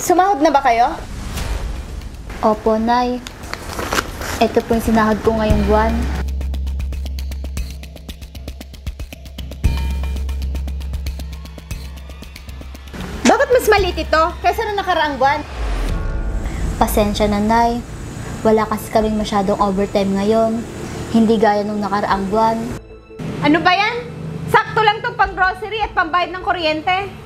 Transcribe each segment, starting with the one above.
Sumahod na ba kayo? Opo, Nay. Ito po yung sinahod ko ngayong buwan. Bakit mas maliit ito kaysa nung nakaraang buwan? Pasensya na, Nay. Wala kasi kaming masyadong overtime ngayon. Hindi gaya nung nakaraang buwan. Ano ba yan? Sakto lang itong pang grocery at pambayad ng kuryente.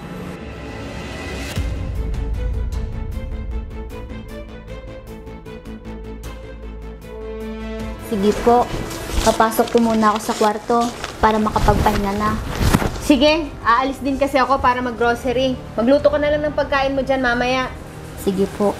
Sige po. Papasok po muna ako sa kwarto para makapagpahinga na. Sige, aalis din kasi ako para mag-grocery. Magluto ka na lang ng pagkain mo dyan mamaya. Sige po.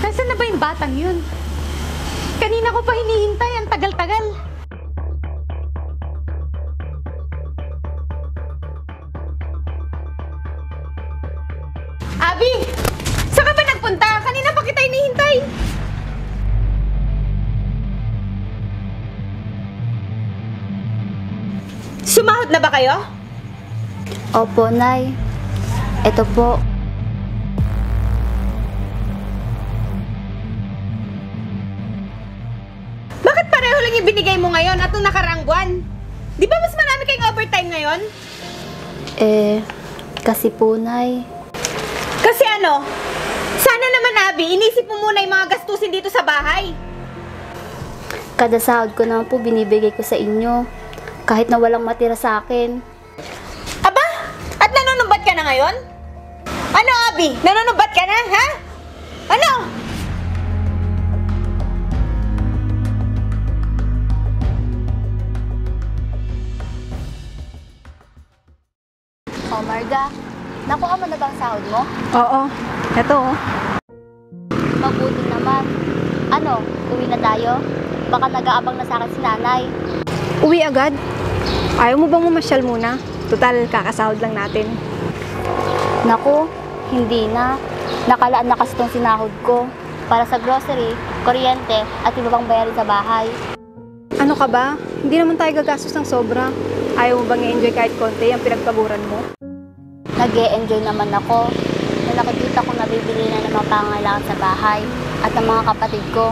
Nasaan na ba yung batang yun? Kanina ko pa hinihintay, ang tagal-tagal. Abi! Saan ka ba nagpunta? Kanina pa kita hinihintay. Sumahod na ba kayo? Opo, Nay. Ito po. Bakit pareho lang yung binigay mo ngayon at nung nakaraang buwan? Di ba mas marami kayong overtime ngayon? Kasi po, Nay. Kasi ano? Sana naman, Abi, inisip mo muna yung mga gastusin dito sa bahay. Kada sahod ko naman po binibigay ko sa inyo. Kahit na walang matira sa akin. Aba? At nanunumbat ka na ngayon? Ano, Abi? Nanunumbat ka na, ha? Ano? Oh, Marga. Nakuha mo na bang sahod mo? Oo. Eto, oh. Mabuti naman. Ano, uwi na tayo? Baka nag-aabang na sa akin si nanay. Uwi agad? Ayaw mo bang mamasyal muna? Total, kakasahod lang natin. Naku, hindi na. Nakalaan na kasi itong sinahod ko. Para sa grocery, kuryente, at iba pang bayarin sa bahay. Ano ka ba? Hindi naman tayo gagastos ng sobra. Ayaw mo bang i-enjoy kahit konti ang pinagpaguran mo? Nag-e-enjoy naman ako. Na nakikita ko nabibili na ng mga pangangailangan sa bahay at ng mga kapatid ko.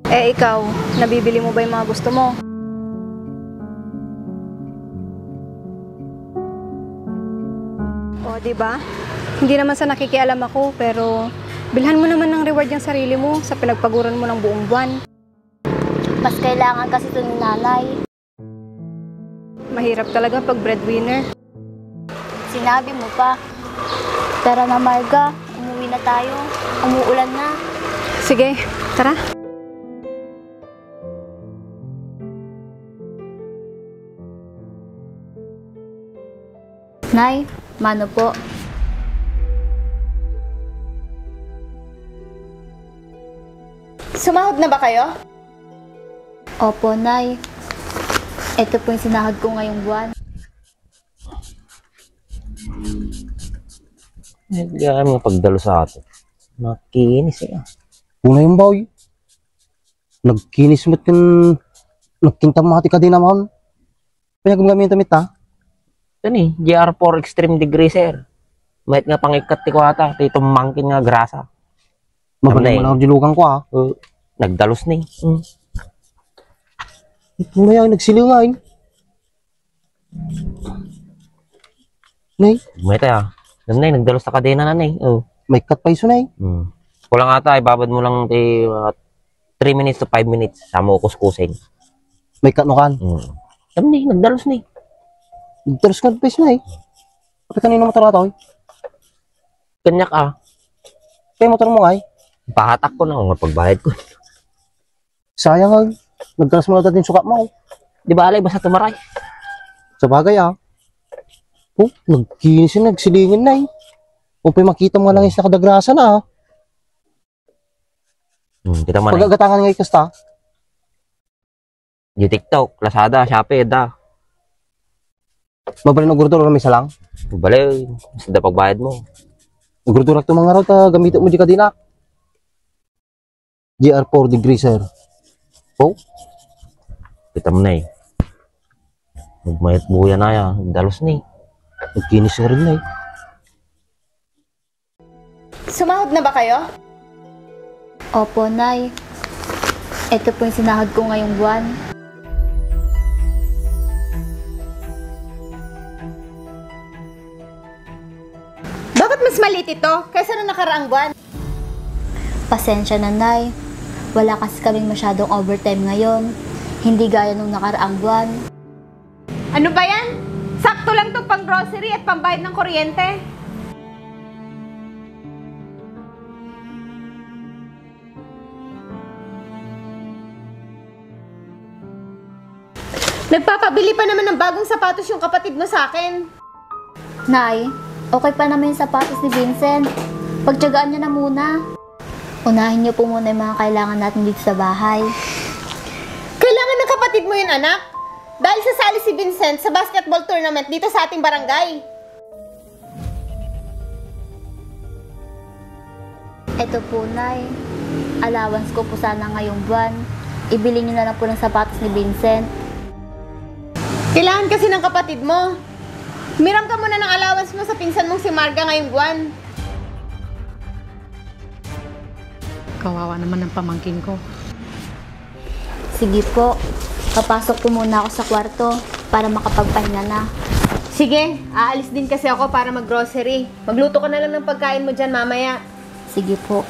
Eh ikaw, nabibili mo ba yung mga gusto mo? O, diba? Hindi naman sa nakikialam ako, pero bilhan mo naman ng reward yung sarili mo sa pinagpaguran mo ng buong buwan. Mas kailangan kasi ito ni nanay. Mahirap talaga pag breadwinner. Sinabi mo pa. Tara na, Marga. Umuwi na tayo. Umuulan na. Sige, tara. Nay, mano po? Sumahod na ba kayo? Opo, Nay. Ito po yung sinahod ko ngayong buwan. Hindi kami pagdalo sa ato. Nakikinis eh. Una yung boy. Nagkinis mo't yung nagkintamati ka din naman. Pinagamagamit tamit ha? Ito ni, GR4 Extreme Degree, sir. Mahit nga pangikat ti ko ata. Ito mangkin nga grasa. Mabalang mo na dilukan ko ha. Nagdalos ni. Maya nagsilingain. Nay, Mahit ah. Nanay, nagdalos na kadena nanay. may cut pa iso nay. Kulang ata, ibabad mo lang 3 minutes to 5 minutes. Sama ko kuskusin. May cut no kan. Sabi ni, nagdalos ni. Terus ka pa iso nay. Kapag kanina motor ato. Kanyak ah. Kaya motor mo ay. Pahatak ko na kung pagbayad ko. Sayang ay. Nagdalas mo na din sukat mo. Di ba alay, basta tumaray. Sa bagay ah. Oh, nagkinis yun, nagsilingin na eh. Kung pa makita mo lang is nakadagrasa na ah. Kita mo na. Pagagatangan nga ikasta. Yung TikTok, Lazada, Shopee, da. Mabalin ng gurdol, may isa lang. Balay, sanda pagbayad mo. Nagrudurak to mga raw ta gamitin mo di ka dinak. GR4 degreaser. Oh, Kita mo na eh. Magmayat buya na yan. Dalos na eh. nagkinis na rin na eh. Sumahod na ba kayo? Opo, Nay. Ito po yung sinahod ko ngayong buwan. Bakit mas maliit ito kaysa nung nakaraang buwan? Pasensya na, Nay. Wala kasi kaming masyadong overtime ngayon. Hindi gaya nung nakaraang buwan. Ano ba yan? Sakto lang to pang grocery at pambayad ng kuryente. Nagpapabili pa naman ng bagong sapatos yung kapatid mo sa akin. Nay, okay pa naman yung sapatos ni Vincent. Pagtyagaan niyo na muna. Unahin niyo po muna yung mga kailangan natin dito sa bahay. Kailangan ng kapatid mo yun, anak. Dahil sasali si Vincent sa basketball tournament dito sa ating barangay. Ito po, Nay. Allowance ko po sana ngayong buwan. Ibili niyo na lang po ng sapatos ni Vincent. Kailangan kasi ng kapatid mo. Miram ka muna ng allowance mo sa pinsan mong si Marga ngayong buwan. Kawawa naman ng pamangkin ko. Sige po. Papasok po muna ako sa kwarto para makapagpahinga na. Sige, aalis din kasi ako para mag-grocery. Magluto ka na lang ng pagkain mo dyan mamaya. Sige po.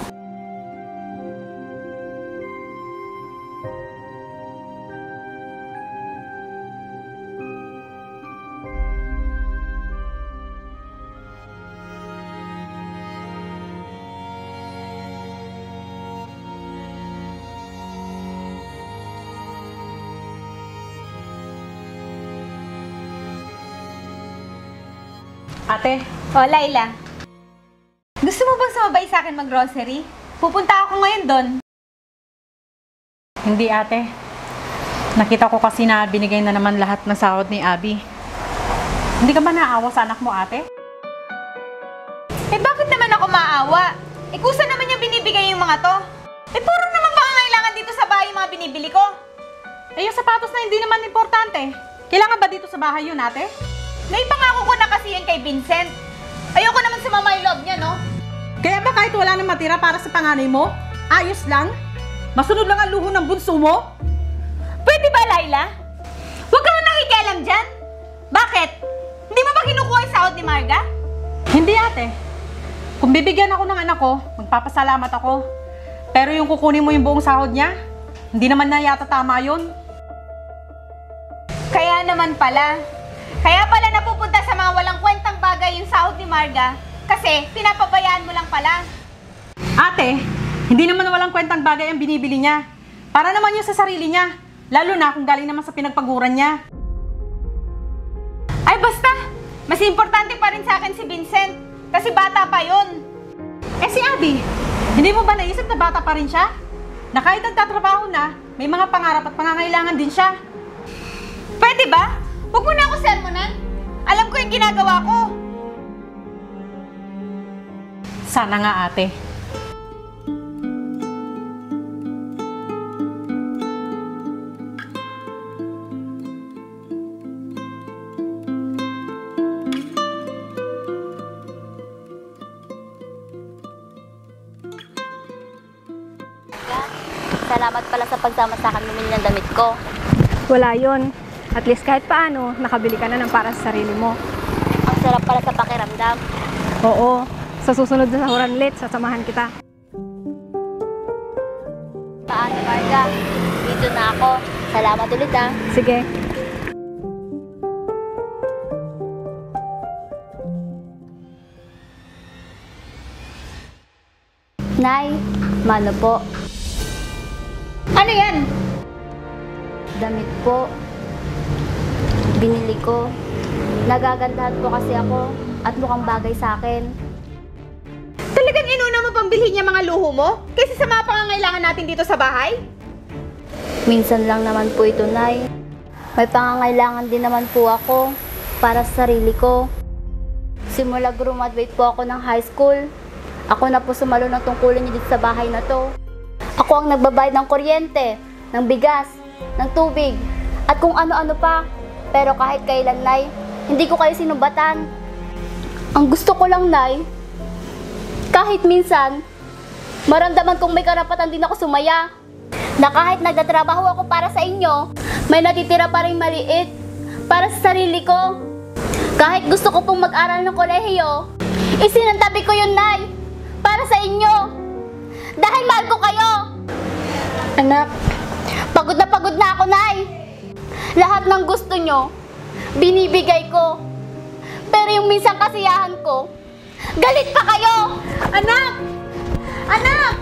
Ate, O, Laila. Gusto mo bang sumabay sa akin mag-grocery? Pupunta ako ngayon doon. hindi ate. Nakita ko kasi na binigay na naman lahat ng sahod ni Abby. Hindi ka ba naawa sa anak mo, ate? Eh, bakit naman ako maawa? Eh, kusa naman niya binibigay yung mga to. Eh, puro naman pangangailangan dito sa bahay yung mga binibili ko. Eh, yung sapatos na hindi naman importante. Kailangan ba dito sa bahay yun, ate? Naipangako ko na kasi yan kay Vincent. Ayoko naman sumama yung loob niya, no? Kaya ba kahit wala nang matira para sa panganay mo, ayos lang? Masunod lang ang luho ng bunso mo? Pwede ba, Laila? Huwag ka na nakikialam dyan. Bakit? Hindi mo ba kinukuha yung sahod ni Marga? Hindi, ate. Kung bibigyan ako ng anak ko, magpapasalamat ako. Pero yung kukunin mo yung buong sahod niya, hindi naman na yata tama yun. Kaya naman pala. Kaya pala napupunta sa mga walang kwentang bagay yung sahod ni Marga kasi pinapabayaan mo lang pala. Ate, hindi naman walang kwentang bagay ang binibili niya. Para naman yun sa sarili niya. Lalo na kung galing naman sa pinagpaguran niya. Ay basta, mas importante pa rin sa akin si Vincent kasi bata pa yun. Eh si Abby, hindi mo ba naisip na bata pa rin siya? Na kahit nagtatrabaho na, may mga pangarap at pangangailangan din siya. Pwede ba? Huwag mo na ako sermonan. Alam ko yung ginagawa ko. Sana nga, ate. Salamat pala sa pagsama sa akin bumili ng damit ko. Wala yon. At least kahit paano, nakabili ka na ng para sa sarili mo. Ang sarap pala sa pakiramdam. Oo. Sa susunod na sahuran ulit, sasamahan kita. Paano, Marga? Dito na ako. Salamat ulit, ah. Sige. Nay, mano po? Ano yan? Damit po. Binili ko. Nagagandahan po kasi ako at mukhang bagay sa akin. Talagang inuna mo pang bilhin niya mga luho mo kaysa sa mga pangangailangan natin dito sa bahay? Minsan lang naman po ito, Nay. May pangangailangan din naman po ako para sa sarili ko. Simula graduate po ako ng high school, ako na po sumalo ng tungkulin niyo dito sa bahay na to. Ako ang nagbabayad ng kuryente, ng bigas, ng tubig, at kung ano-ano pa. Pero kahit kailan, Nay, hindi ko kayo sinubatan. Ang gusto ko lang, Nay, kahit minsan, maramdaman kong may karapatan din ako sumaya. Na kahit nagtatrabaho ako para sa inyo, may natitira pa rin maliit para sa sarili ko. Kahit gusto ko pong mag-aral ng kolehiyo, isinantabi ko yun, Nay, para sa inyo. Dahil mahal ko kayo. Anak, Pagod na ako, Nay. Lahat ng gusto nyo, binibigay ko. Pero yung minsan kasiyahan ko, galit pa kayo. Anak! Anak!